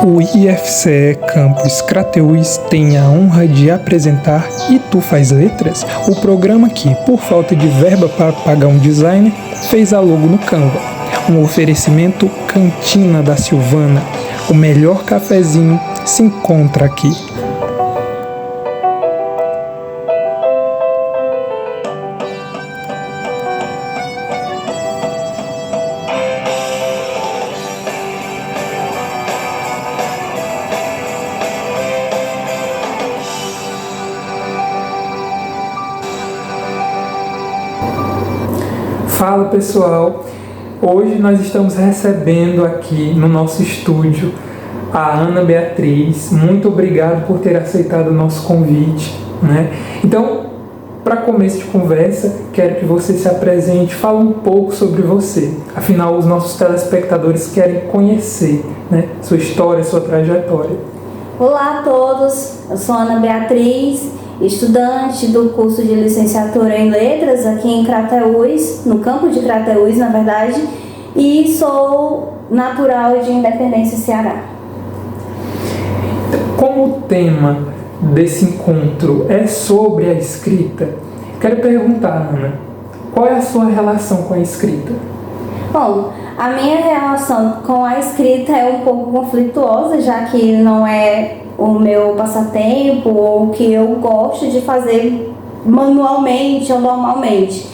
O IFCE Campus Crateús tem a honra de apresentar E Tu Faz Letras, o programa que, por falta de verba para pagar um designer, fez a logo no Canva. Um oferecimento Cantina da Silvana. O melhor cafezinho se encontra aqui. Fala pessoal, hoje nós estamos recebendo aqui no nosso estúdio a Ana Beatriz. Muito obrigado por ter aceitado o nosso convite, né? Então, para começo de conversa, quero que você se apresente, fale um pouco sobre você. Afinal, os nossos telespectadores querem conhecer, né, sua história, sua trajetória. Olá a todos, eu sou Ana Beatriz, estudante do curso de licenciatura em letras aqui em Crateús, no campo de Crateús, na verdade, e sou natural de Independência, Ceará. Como o tema desse encontro é sobre a escrita, quero perguntar, Ana, qual é a sua relação com a escrita? Bom, a minha relação com a escrita é um pouco conflituosa, já que não é o meu passatempo ou o que eu gosto de fazer manualmente ou normalmente.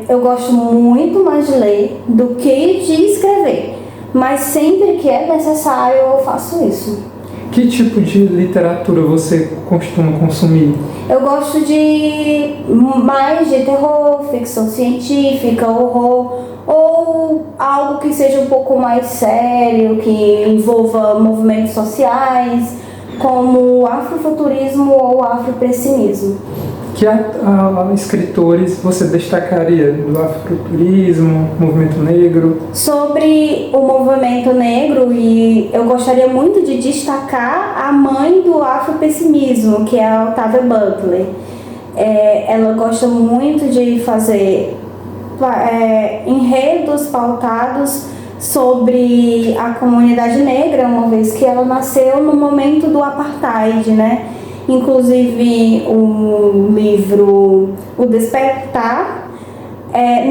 Eu gosto muito mais de ler do que de escrever, mas sempre que é necessário eu faço isso. Que tipo de literatura você costuma consumir? Eu gosto de mais de terror, ficção científica, horror, ou algo que seja um pouco mais sério, que envolva movimentos sociais, como o afrofuturismo ou afropessimismo. Que escritores você destacaria do afrofuturismo, movimento negro? Sobre o movimento negro, e eu gostaria muito de destacar a mãe do afropessimismo, que é a Octavia Butler. Ela gosta muito de fazer enredos pautados sobre a comunidade negra, uma vez que ela nasceu no momento do apartheid, né? Inclusive o livro O Despertar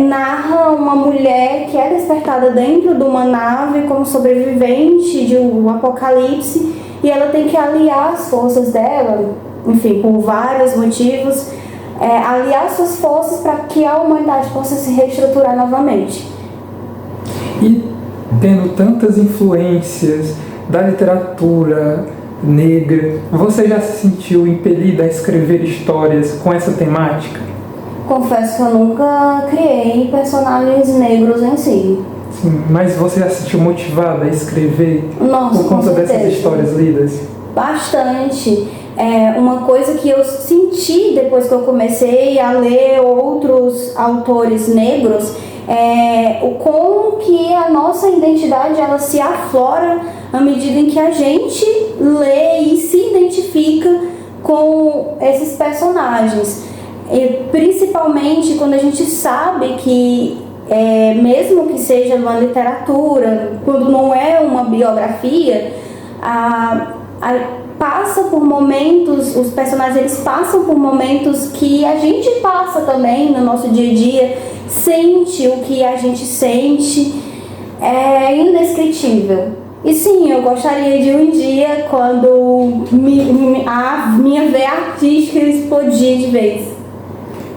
narra uma mulher que é despertada dentro de uma nave como sobrevivente de um apocalipse, e ela tem que aliar as forças dela, enfim, por vários motivos, aliar suas forças para que a humanidade possa se reestruturar novamente. E tendo tantas influências da literatura negra, você já se sentiu impelida a escrever histórias com essa temática? Confesso que eu nunca criei personagens negros em si. Sim, mas você já se sentiu motivada a escrever? Nossa, por conta dessas histórias lidas? Bastante. Uma coisa que eu senti depois que eu comecei a ler outros autores negros como que a nossa identidade ela se aflora à medida em que a gente lê e se identifica com esses personagens. E principalmente quando a gente sabe que, mesmo que seja uma literatura, quando não é uma biografia, passa por momentos, os personagens eles passam por momentos que a gente passa também no nosso dia a dia, sente o que a gente sente, é indescritível. E sim, eu gostaria de um dia, quando a minha veia artística explodir de vez.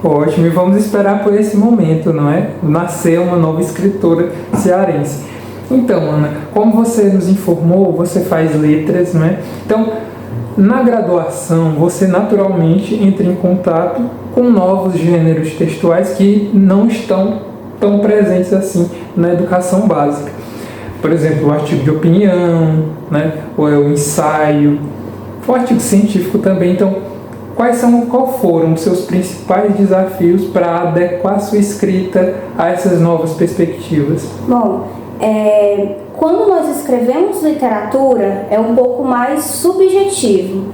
Ótimo, e vamos esperar por esse momento, não é? Nascer uma nova escritora cearense. Então, Ana, como você nos informou, você faz letras, não é? Então, na graduação, você naturalmente entra em contato com novos gêneros textuais que não estão tão presentes assim na educação básica. Por exemplo, o artigo de opinião, né? Ou o ensaio, o artigo científico também. Então, qual foram os seus principais desafios para adequar sua escrita a essas novas perspectivas? Bom, quando nós escrevemos literatura, é um pouco mais subjetivo.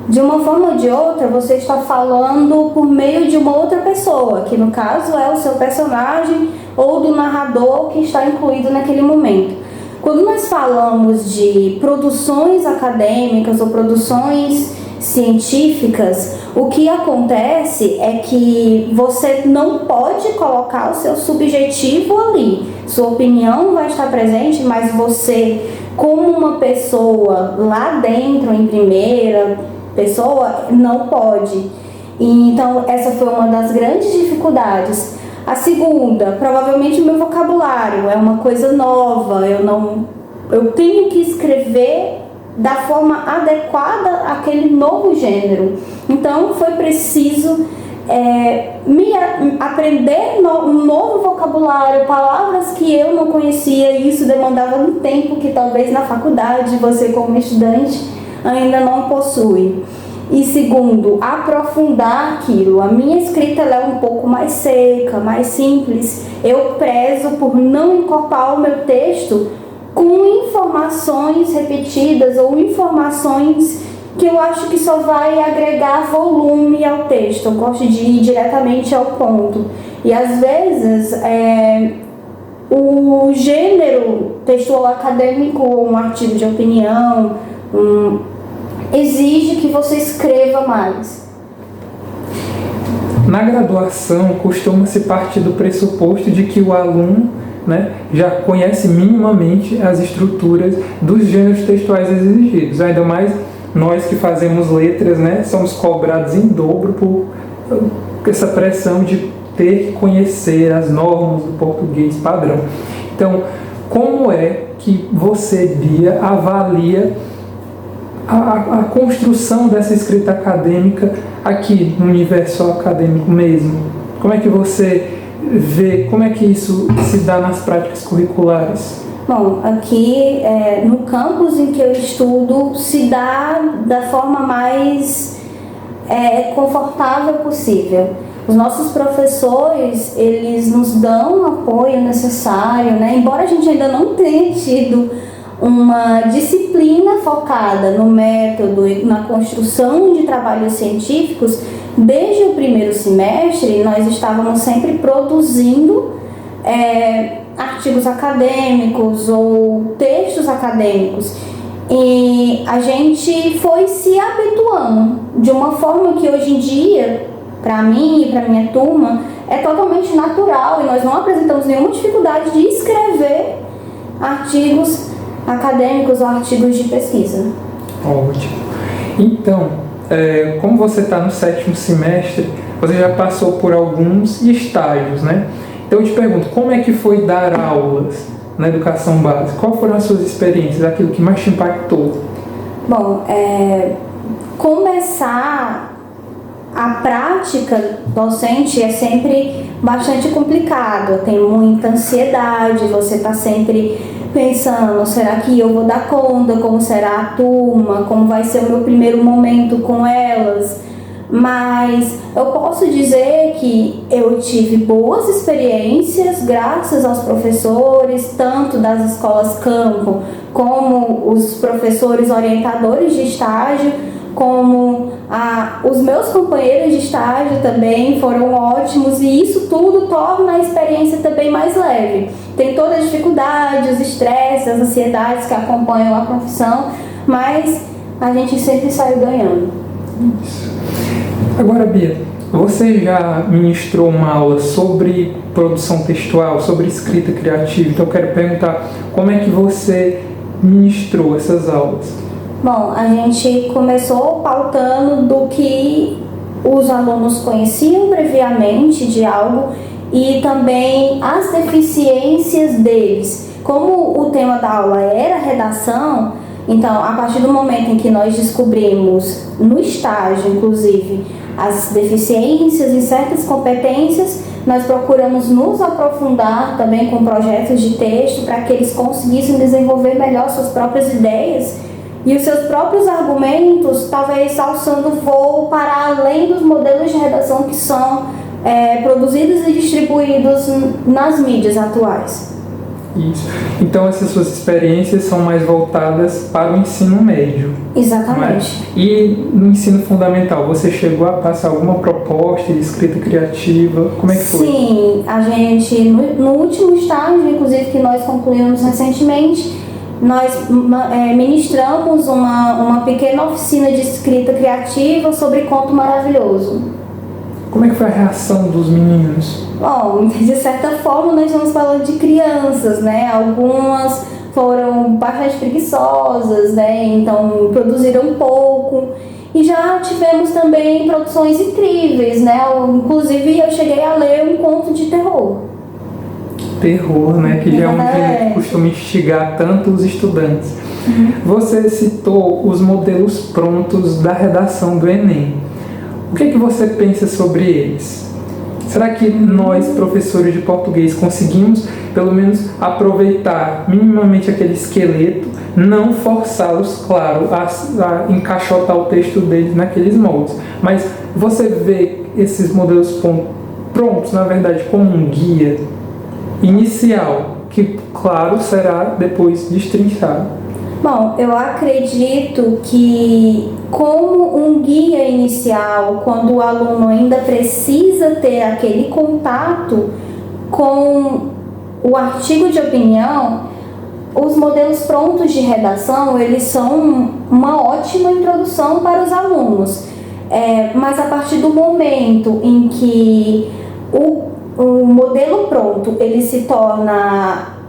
De uma forma ou de outra, você está falando por meio de uma outra pessoa, que no caso é o seu personagem ou do narrador que está incluído naquele momento. Quando nós falamos de produções acadêmicas ou produções científicas, o que acontece é que você não pode colocar o seu subjetivo ali. Sua opinião vai estar presente, mas você, como uma pessoa lá dentro, em primeira pessoa, não pode. Então, essa foi uma das grandes dificuldades. A segunda, provavelmente o meu vocabulário é uma coisa nova, eu tenho que escrever da forma adequada àquele novo gênero. Então foi preciso aprender um novo vocabulário, palavras que eu não conhecia, e isso demandava um tempo que talvez na faculdade você, como estudante, ainda não possui. E segundo, aprofundar aquilo. A minha escrita ela é um pouco mais seca, mais simples. Eu prezo por não encorpar o meu texto com informações repetidas ou informações que eu acho que só vai agregar volume ao texto. Eu gosto de ir diretamente ao ponto. E às vezes o gênero textual acadêmico, um artigo de opinião, exige que você escreva mais. Na graduação, costuma-se partir do pressuposto de que o aluno, né, já conhece minimamente as estruturas dos gêneros textuais exigidos. Ainda mais nós que fazemos letras, né, somos cobrados em dobro por essa pressão de ter que conhecer as normas do português padrão. Então, como é que você, Bia, avalia a construção dessa escrita acadêmica aqui no universo acadêmico mesmo? Como é que você vê, como é que isso se dá nas práticas curriculares? Bom, aqui no campus em que eu estudo se dá da forma mais confortável possível. Os nossos professores, eles nos dão o apoio necessário, né? Embora a gente ainda não tenha tido uma disciplina focada no método e na construção de trabalhos científicos, desde o primeiro semestre nós estávamos sempre produzindo artigos acadêmicos ou textos acadêmicos, e a gente foi se habituando de uma forma que hoje em dia, para mim e para minha turma, é totalmente natural, e nós não apresentamos nenhuma dificuldade de escrever artigos acadêmicos ou artigos de pesquisa. Ótimo. Então, como você está no 7º semestre, você já passou por alguns estágios, né? Então eu te pergunto, como é que foi dar aulas na educação básica? Quais foram as suas experiências, aquilo que mais te impactou? Bom, começar a prática docente é sempre bastante complicado, tem muita ansiedade, você está sempre pensando, será que eu vou dar conta, como será a turma, como vai ser o meu primeiro momento com elas. Mas eu posso dizer que eu tive boas experiências graças aos professores, tanto das escolas campo, como os professores orientadores de estágio, como os meus companheiros de estágio também foram ótimos, e isso tudo torna a experiência também mais leve. Tem toda a dificuldade, os estresses, as ansiedades que acompanham a profissão, mas a gente sempre sai ganhando. Isso. Agora, Bia, você já ministrou uma aula sobre produção textual, sobre escrita criativa, então eu quero perguntar como é que você ministrou essas aulas? Bom, a gente começou pautando do que os alunos conheciam previamente de algo e também as deficiências deles. Como o tema da aula era redação, então a partir do momento em que nós descobrimos, no estágio inclusive, as deficiências em certas competências, nós procuramos nos aprofundar também com projetos de texto para que eles conseguissem desenvolver melhor suas próprias ideias e os seus próprios argumentos, talvez alçando voo para além dos modelos de redação que são produzidos e distribuídos nas mídias atuais. Isso. Então essas suas experiências são mais voltadas para o ensino médio. Exatamente. E no ensino fundamental, você chegou a passar alguma proposta de escrita criativa? Como é que foi? Sim, a gente, no último estágio, inclusive que nós concluímos recentemente, nós ministramos uma pequena oficina de escrita criativa sobre Conto Maravilhoso. Como é que foi a reação dos meninos? Bom, de certa forma nós estamos falando de crianças, né? Algumas foram bastante preguiçosas, né? Então produziram pouco. E já tivemos também produções incríveis, né? Inclusive eu cheguei a ler um conto de terror. Terror, né? Que já é um gênero que costuma instigar tanto os estudantes. Você citou os modelos prontos da redação do Enem. O que você pensa sobre eles? Será que nós, professores de português, conseguimos, pelo menos, aproveitar minimamente aquele esqueleto, não forçá-los, claro, a encaixotar o texto deles naqueles moldes? Mas você vê esses modelos prontos, na verdade, como um guia inicial, que, claro, será depois destrinchado. Bom, eu acredito que como um guia inicial, quando o aluno ainda precisa ter aquele contato com o artigo de opinião, os modelos prontos de redação, eles são uma ótima introdução para os alunos. Mas a partir do momento em que o modelo pronto, ele se torna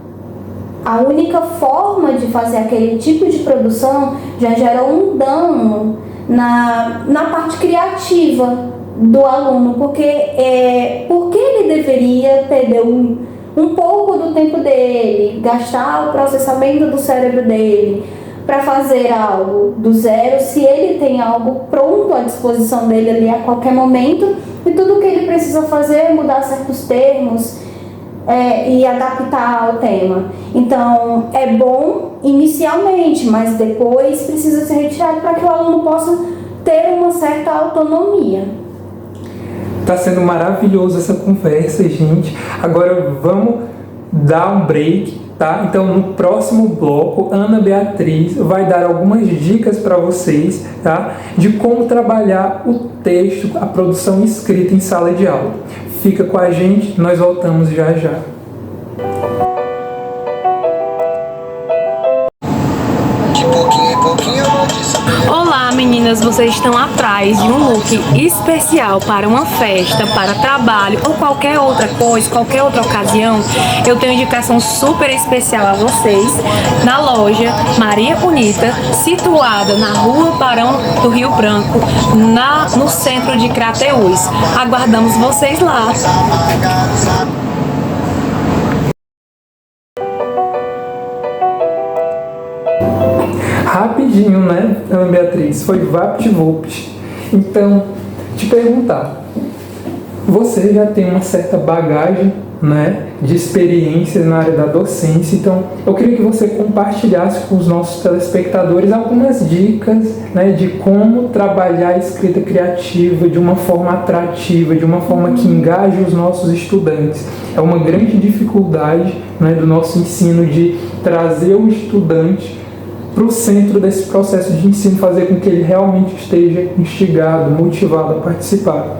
a única forma de fazer aquele tipo de produção, já gera um dano na parte criativa do aluno, porque ele deveria perder um pouco do tempo dele, gastar o processamento do cérebro dele para fazer algo do zero, se ele tem algo pronto à disposição dele ali a qualquer momento, e tudo que ele precisa fazer é mudar certos termos e adaptar ao tema. Então, é bom inicialmente, mas depois precisa ser retirado para que o aluno possa ter uma certa autonomia. Tá sendo maravilhoso essa conversa, gente. Agora vamos dar um break, tá? Então, no próximo bloco, Ana Beatriz vai dar algumas dicas para vocês, tá? De como trabalhar o texto, a produção escrita em sala de aula. Fica com a gente, nós voltamos já já. Olá meninas, vocês estão atrás de um look especial para uma festa, para trabalho ou qualquer outra coisa, qualquer outra ocasião. Eu tenho indicação super especial a vocês na loja Maria Bonita, situada na Rua Barão do Rio Branco, no centro de Crateús. Aguardamos vocês lá! Rapidinho, né, Ana Beatriz? Foi vapt-vupt. Então, te perguntar, você já tem uma certa bagagem, né, de experiência na área da docência, então eu queria que você compartilhasse com os nossos telespectadores algumas dicas, né, de como trabalhar a escrita criativa de uma forma atrativa, de uma forma que engaje os nossos estudantes. É uma grande dificuldade, né, do nosso ensino de trazer o estudante para o centro desse processo de ensino, fazer com que ele realmente esteja instigado, motivado a participar.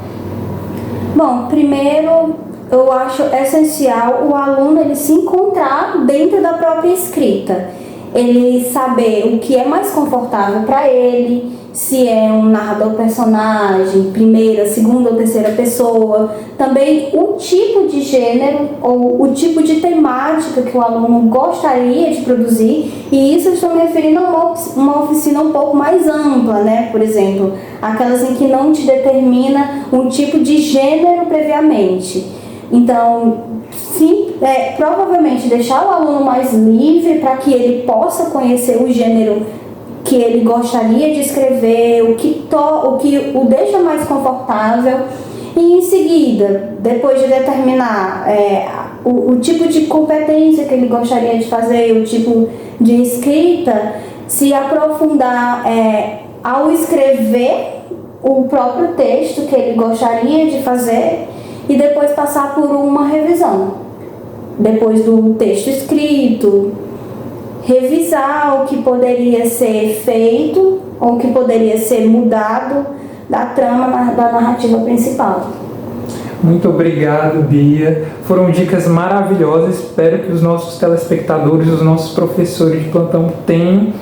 Bom, primeiro eu acho essencial o aluno ele se encontrar dentro da própria escrita, ele saber o que é mais confortável para ele, se é um narrador personagem, primeira, segunda ou terceira pessoa, também o tipo de gênero ou o tipo de temática que o aluno gostaria de produzir, e isso eu estou me referindo a uma oficina um pouco mais ampla, né? Por exemplo, aquelas em que não te determina um tipo de gênero previamente. Então, sim, provavelmente deixar o aluno mais livre para que ele possa conhecer o gênero que ele gostaria de escrever, o que o deixa mais confortável, e em seguida, depois de determinar o tipo de competência que ele gostaria de fazer, o tipo de escrita, se aprofundar ao escrever o próprio texto que ele gostaria de fazer e depois passar por uma revisão. Depois do texto escrito, revisar o que poderia ser feito ou o que poderia ser mudado da trama da narrativa principal. Muito obrigado, Bia. Foram dicas maravilhosas. Espero que os nossos telespectadores, os nossos professores de plantão tenham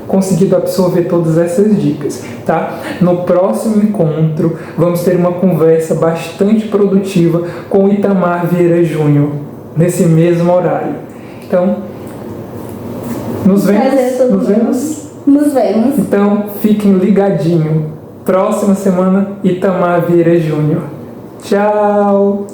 conseguido absorver todas essas dicas, tá? No próximo encontro, vamos ter uma conversa bastante produtiva com o Itamar Vieira Júnior, nesse mesmo horário. Então, nos vemos. Então, fiquem ligadinhos. Próxima semana, Itamar Vieira Júnior. Tchau!